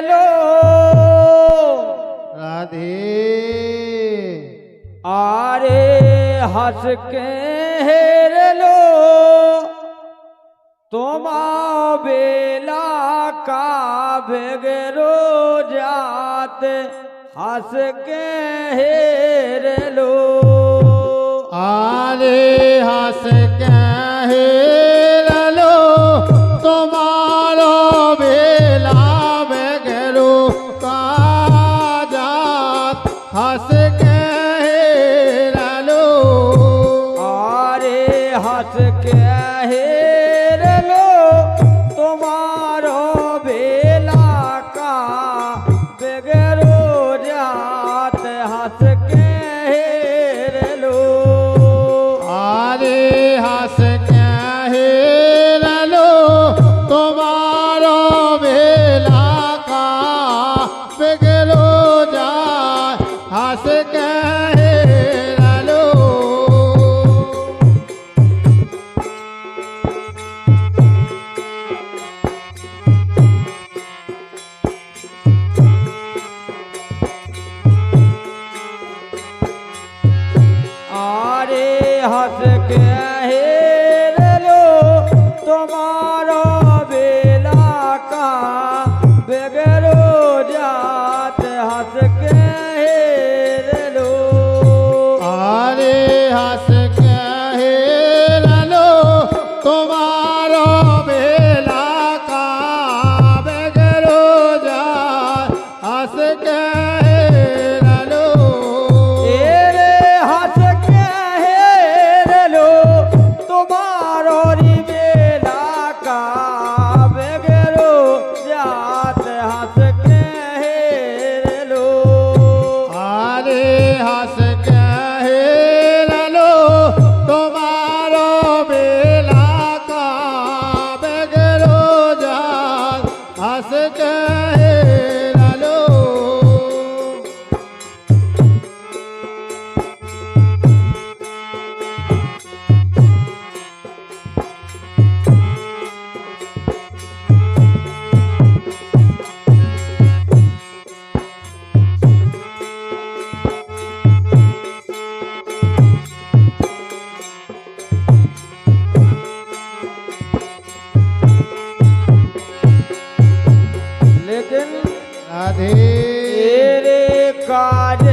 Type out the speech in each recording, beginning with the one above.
लो राधे आरे हंस के हेर लो तुमा बेला का बेगरो जात हंस के हेर लो आरे हंस के हेर लो तुम्हारो बेला बेगरो का जात हंस के हेर लो आरे हंस के हेर लो तुम्हारो बेला का बेगरो जात हंस के हेर लो आरे हंस के हेर लो तुम्हारो बेला का बेगरो जात हंस के हेर लो आरे हंस के हेर लो तुम्हारो बेला का बेगरो जात हंस के हेर लो आरे हंस के हेर लो तुम्हारो बेला का बेगरो जात हंस के हेर लो एरे हंस के हेर लो तुम्हारो री बेला का बेगरो जात हंस के हेर लो आरे हंस के हेर लो तुम्हारो बेला का बेगरो जात हंस के हेर लो लेकिन राधे तेरे काज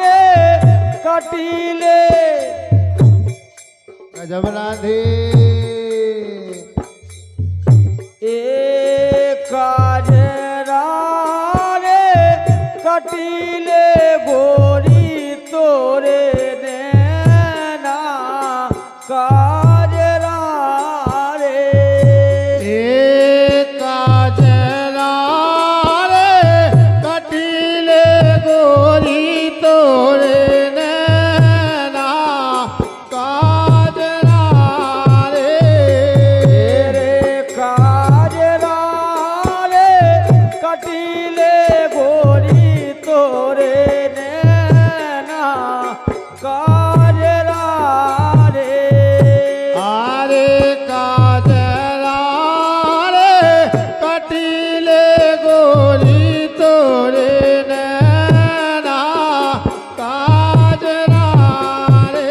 रे कटीले गजब राधे ए काज रे कटीले गोरी तोरे देना काज रे काजरा रे कटीले गोरी तोरे नैना काजरा रे तेरे काज रे कटीले गोरी तोरे नैना काज रे आरे काजरा रे कटीले गोरी तोरे नैना काजरा रे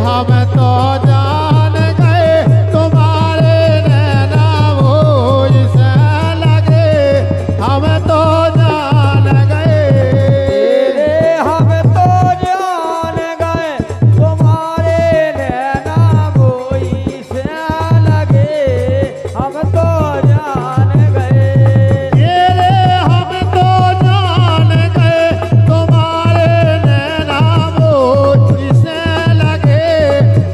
हम तो जान गए तुम्हारे नैना वो से लगे हम तो जान गए हम तो जान गए तुम्हारे नैना मोई से लगे हम तो जान गए हम तो जान गए तुम्हारे नैना वो से लगे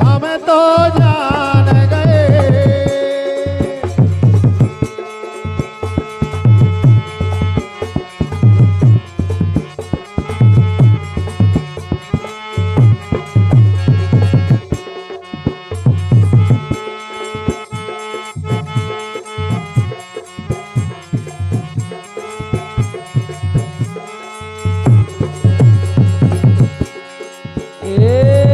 हम तो जान गए ए